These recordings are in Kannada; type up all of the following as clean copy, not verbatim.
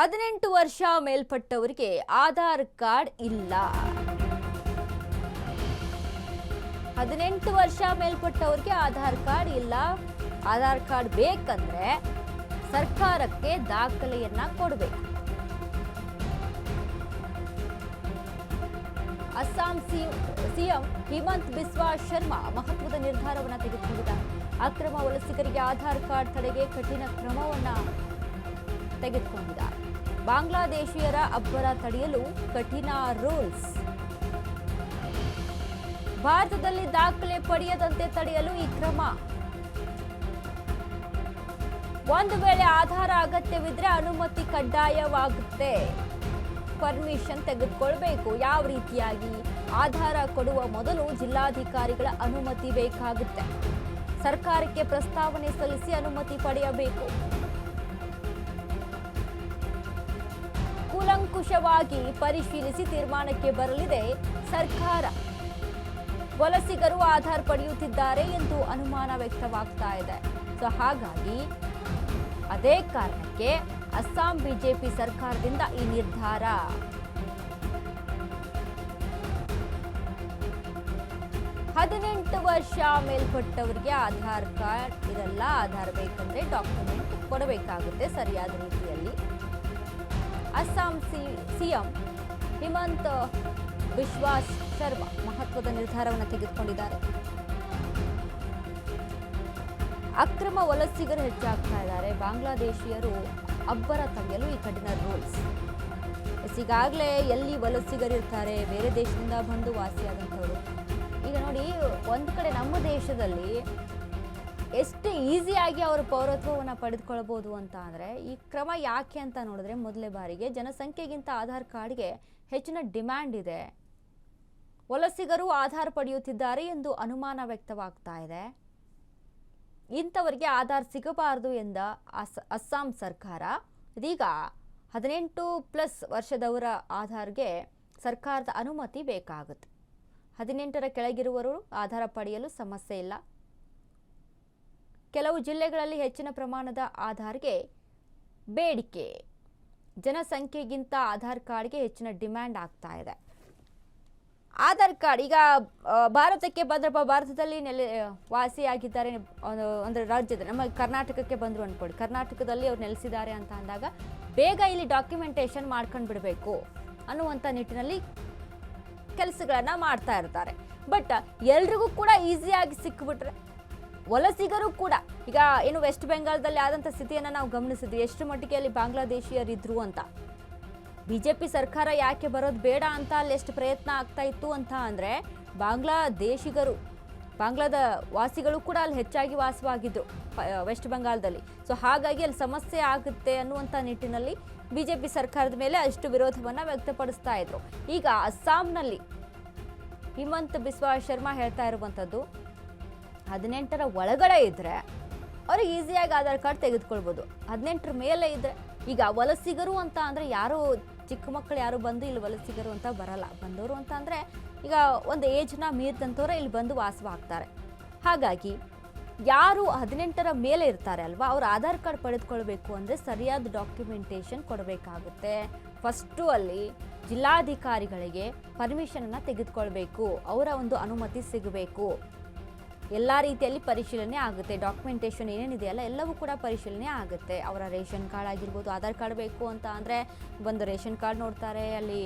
18 ವರ್ಷ ಮೇಲ್ಪಟ್ಟವರಿಗೆ ಆಧಾರ್ ಕಾರ್ಡ್ ಇಲ್ಲ. 18 ವರ್ಷ ಮೇಲ್ಪಟ್ಟವರಿಗೆ ಆಧಾರ್ ಕಾರ್ಡ್ ಇಲ್ಲ. ಆಧಾರ್ ಕಾರ್ಡ್ ಬೇಕಂದ್ರೆ ಸರ್ಕಾರಕ್ಕೆ ದಾಖಲೆಯನ್ನ ಕೊಡಬೇಕು. ಅಸ್ಸಾಂ ಸಿಎಂ ಹಿಮಂತ್ ಬಿಸ್ವಾ ಶರ್ಮಾ ಮಹತ್ವದ ನಿರ್ಧಾರವನ್ನು ತೆಗೆದುಕೊಂಡಿದ್ದಾರೆ. ಅಕ್ರಮ ವಲಸಿಗರಿಗೆ ಆಧಾರ್ ಕಾರ್ಡ್ ತಡೆಗೆ ಕಠಿಣ ಕ್ರಮವನ್ನು ತೆಗೆದುಕೊಂಡಿದ್ದಾರೆ. ಬಾಂಗ್ಲಾದೇಶಿಯರ ಅಬ್ಬರ ತಡೆಯಲು ಕಠಿಣ ರೂಲ್ಸ್. ಭಾರತದಲ್ಲಿ ದಾಖಲೆ ಪಡೆಯದಂತೆ ತಡೆಯಲು ಈ ಕ್ರಮ. ಒಂದು ವೇಳೆ ಆಧಾರ ಅಗತ್ಯವಿದ್ರೆ ಅನುಮತಿ ಕಡ್ಡಾಯವಾಗುತ್ತೆ. ಪರ್ಮಿಷನ್ ತೆಗೆದುಕೊಳ್ಬೇಕು. ಯಾವ ರೀತಿಯಾಗಿ? ಆಧಾರ ಕೊಡುವ ಮೊದಲು ಜಿಲ್ಲಾಧಿಕಾರಿಗಳ ಅನುಮತಿ ಬೇಕಾಗುತ್ತೆ. ಸರ್ಕಾರಕ್ಕೆ ಪ್ರಸ್ತಾವನೆ ಸಲ್ಲಿಸಿ ಅನುಮತಿ ಪಡೆಯಬೇಕು. ಕೂಲಂಕುಷವಾಗಿ ಪರಿಶೀಲಿಸಿ ತೀರ್ಮಾನಕ್ಕೆ ಬರಲಿದೆ ಸರ್ಕಾರ. ವಲಸಿಗರು ಆಧಾರ್ ಪಡೆಯುತ್ತಿದ್ದಾರೆ ಎಂದು ಅನುಮಾನ ವ್ಯಕ್ತವಾಗ್ತಾ ಇದೆ. ಸೊ ಹಾಗಾಗಿ ಅದೇ ಕಾರಣಕ್ಕೆ ಅಸ್ಸಾಂ ಬಿಜೆಪಿ ಸರ್ಕಾರದಿಂದ ಈ ನಿರ್ಧಾರ. ಹದಿನೆಂಟು ವರ್ಷ ಮೇಲ್ಪಟ್ಟವರಿಗೆ ಆಧಾರ್ ಕಾರ್ಡ್ ಇರಲ್ಲ. ಆಧಾರ್ ಬೇಕಂದ್ರೆ ಡಾಕ್ಯುಮೆಂಟ್ ಕೊಡಬೇಕಾಗುತ್ತೆ ಸರಿಯಾದ ರೀತಿಯಲ್ಲಿ. ಅಸ್ಸಾಂ ಸಿಎಂ ಹಿಮಂತ್ ಬಿಸ್ವಾ ಶರ್ಮಾ ಮಹತ್ವದ ನಿರ್ಧಾರವನ್ನು ತೆಗೆದುಕೊಂಡಿದ್ದಾರೆ. ಅಕ್ರಮ ವಲಸಿಗರು ಹೆಚ್ಚಾಗ್ತಾ ಇದ್ದಾರೆ. ಬಾಂಗ್ಲಾದೇಶಿಯರು ಅಬ್ಬರ ತಡೆಯಲು ಈ ಕಠಿಣ ರೂಲ್ಸ್. ಈಗಾಗಲೇ ಎಲ್ಲಿ ವಲಸಿಗರಿರ್ತಾರೆ, ಬೇರೆ ದೇಶದಿಂದ ಬಂದು ವಾಸಿಯಾದಂಥವ್ರು. ಈಗ ನೋಡಿ, ಒಂದು ಕಡೆ ನಮ್ಮ ದೇಶದಲ್ಲಿ ಎಷ್ಟು ಈಸಿಯಾಗಿ ಅವರು ಪೌರತ್ವವನ್ನು ಪಡೆದುಕೊಳ್ಬೋದು ಅಂತ ಅಂದರೆ, ಈ ಕ್ರಮ ಯಾಕೆ ಅಂತ ನೋಡಿದ್ರೆ, ಮೊದಲೇ ಬಾರಿಗೆ ಜನಸಂಖ್ಯೆಗಿಂತ ಆಧಾರ್ ಕಾರ್ಡ್ಗೆ ಹೆಚ್ಚಿನ ಡಿಮ್ಯಾಂಡ್ ಇದೆ. ವಲಸಿಗರು ಆಧಾರ್ ಪಡೆಯುತ್ತಿದ್ದಾರೆ ಎಂದು ಅನುಮಾನ ವ್ಯಕ್ತವಾಗ್ತಾ ಇದೆ. ಇಂಥವರಿಗೆ ಆಧಾರ್ ಸಿಗಬಾರದು ಎಂದ ಅಸ್ಸಾಂ ಸರ್ಕಾರ ಇದೀಗ 18+ ವರ್ಷದವರ ಆಧಾರ್ಗೆ ಸರ್ಕಾರದ ಅನುಮತಿ ಬೇಕಾಗುತ್ತೆ. 18ರ ಕೆಳಗಿರುವವರು ಆಧಾರ ಪಡೆಯಲು ಸಮಸ್ಯೆ ಇಲ್ಲ. ಕೆಲವು ಜಿಲ್ಲೆಗಳಲ್ಲಿ ಹೆಚ್ಚಿನ ಪ್ರಮಾಣದ ಆಧಾರ್ಗೆ ಬೇಡಿಕೆ. ಜನಸಂಖ್ಯೆಗಿಂತ ಆಧಾರ್ ಕಾರ್ಡ್ಗೆ ಹೆಚ್ಚಿನ ಡಿಮ್ಯಾಂಡ್ ಆಗ್ತಾ ಇದೆ. ಆಧಾರ್ ಕಾರ್ಡ್ ಈಗ ಭಾರತಕ್ಕೆ ಬಂದ್ರಪ್ಪ, ಭಾರತದಲ್ಲಿ ವಾಸಿಯಾಗಿದ್ದಾರೆ ಅಂದರೆ ರಾಜ್ಯದ ನಮ್ಮ ಕರ್ನಾಟಕಕ್ಕೆ ಬಂದರು ಅಂದ್ಕೊಳ್ಳಿ. ಕರ್ನಾಟಕದಲ್ಲಿ ಅವ್ರು ನೆಲೆಸಿದ್ದಾರೆ ಅಂತ ಅಂದಾಗ ಬೇಗ ಇಲ್ಲಿ ಡಾಕ್ಯುಮೆಂಟೇಶನ್ ಮಾಡ್ಕೊಂಡು ಬಿಡಬೇಕು ಅನ್ನುವಂಥ ನಿಟ್ಟಿನಲ್ಲಿ ಕೆಲಸಗಳನ್ನು ಮಾಡ್ತಾ ಇರ್ತಾರೆ. ಬಟ್ ಎಲ್ರಿಗೂ ಕೂಡ ಈಸಿಯಾಗಿ ಸಿಕ್ಕಿಬಿಟ್ರೆ ವಲಸಿಗರು ಕೂಡ ಈಗ ಏನು ವೆಸ್ಟ್ ಬೆಂಗಾಲ್ದಲ್ಲಿ ಆದಂಥ ಸ್ಥಿತಿಯನ್ನು ನಾವು ಗಮನಿಸಿದ್ವಿ. ಎಷ್ಟು ಮಟ್ಟಿಗೆ ಅಲ್ಲಿ ಬಾಂಗ್ಲಾದೇಶಿಯರಿದ್ರು ಅಂತ. ಬಿಜೆಪಿ ಸರ್ಕಾರ ಯಾಕೆ ಬರೋದು ಬೇಡ ಅಂತ ಅಲ್ಲಿ ಎಷ್ಟು ಪ್ರಯತ್ನ ಆಗ್ತಾ ಇತ್ತು ಅಂತ ಅಂದರೆ, ಬಾಂಗ್ಲಾದೇಶಿಗರು, ಬಾಂಗ್ಲಾದ ವಾಸಿಗಳು ಕೂಡ ಅಲ್ಲಿ ಹೆಚ್ಚಾಗಿ ವಾಸವಾಗಿದ್ರು ವೆಸ್ಟ್ ಬೆಂಗಾಲ್ದಲ್ಲಿ. ಸೊ ಹಾಗಾಗಿ ಅಲ್ಲಿ ಸಮಸ್ಯೆ ಆಗುತ್ತೆ ಅನ್ನುವಂಥ ನಿಟ್ಟಿನಲ್ಲಿ ಬಿಜೆಪಿ ಸರ್ಕಾರದ ಮೇಲೆ ಅಷ್ಟು ವಿರೋಧವನ್ನು ವ್ಯಕ್ತಪಡಿಸ್ತಾ ಇದ್ರು. ಈಗ ಅಸ್ಸಾಂನಲ್ಲಿ ಹಿಮಂತ್ ಬಿಸ್ವಾ ಶರ್ಮಾ ಹೇಳ್ತಾ ಇರುವಂಥದ್ದು, 18ರ ಒಳಗಡೆ ಇದ್ದರೆ ಅವ್ರಿಗೆ ಈಸಿಯಾಗಿ ಆಧಾರ್ ಕಾರ್ಡ್ ತೆಗೆದುಕೊಳ್ಬೋದು. 18ರ ಮೇಲೆ ಇದ್ದರೆ, ಈಗ ವಲಸಿಗರು ಅಂತ ಅಂದರೆ ಯಾರು ಚಿಕ್ಕ ಮಕ್ಕಳು ಯಾರು ಬಂದು ಇಲ್ಲಿ ವಲಸಿಗರು ಅಂತ ಬರಲ್ಲ. ಬಂದವರು ಅಂತ ಅಂದರೆ ಈಗ ಒಂದು ಏಜ್ನ ಮೀರಿದಂಥವ್ರೆ ಇಲ್ಲಿ ಬಂದು ವಾಸವಾಗ್ತಾರೆ. ಹಾಗಾಗಿ ಯಾರು 18ರ ಮೇಲೆ ಇರ್ತಾರೆ ಅಲ್ವಾ, ಅವ್ರು ಆಧಾರ್ ಕಾರ್ಡ್ ಪಡೆದುಕೊಳ್ಬೇಕು ಅಂದರೆ ಸರಿಯಾದ ಡಾಕ್ಯುಮೆಂಟೇಷನ್ ಕೊಡಬೇಕಾಗುತ್ತೆ. ಫಸ್ಟು ಅಲ್ಲಿ ಜಿಲ್ಲಾಧಿಕಾರಿಗಳಿಗೆ ಪರ್ಮಿಷನನ್ನು ತೆಗೆದುಕೊಳ್ಬೇಕು. ಅವರ ಒಂದು ಅನುಮತಿ ಸಿಗಬೇಕು. ಎಲ್ಲ ರೀತಿಯಲ್ಲಿ ಪರಿಶೀಲನೆ ಆಗುತ್ತೆ. ಡಾಕ್ಯುಮೆಂಟೇಷನ್ ಏನೇನಿದೆಯಲ್ಲ ಎಲ್ಲವೂ ಕೂಡ ಪರಿಶೀಲನೆ ಆಗುತ್ತೆ. ಅವರ ರೇಷನ್ ಕಾರ್ಡ್ ಆಗಿರ್ಬೋದು, ಆಧಾರ್ ಕಾರ್ಡ್ ಬೇಕು ಅಂತ ಅಂದರೆ ಬಂದು ರೇಷನ್ ಕಾರ್ಡ್ ನೋಡ್ತಾರೆ, ಅಲ್ಲಿ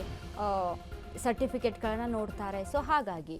ಸರ್ಟಿಫಿಕೇಟ್ಗಳನ್ನ ನೋಡ್ತಾರೆ. ಸೊ ಹಾಗಾಗಿ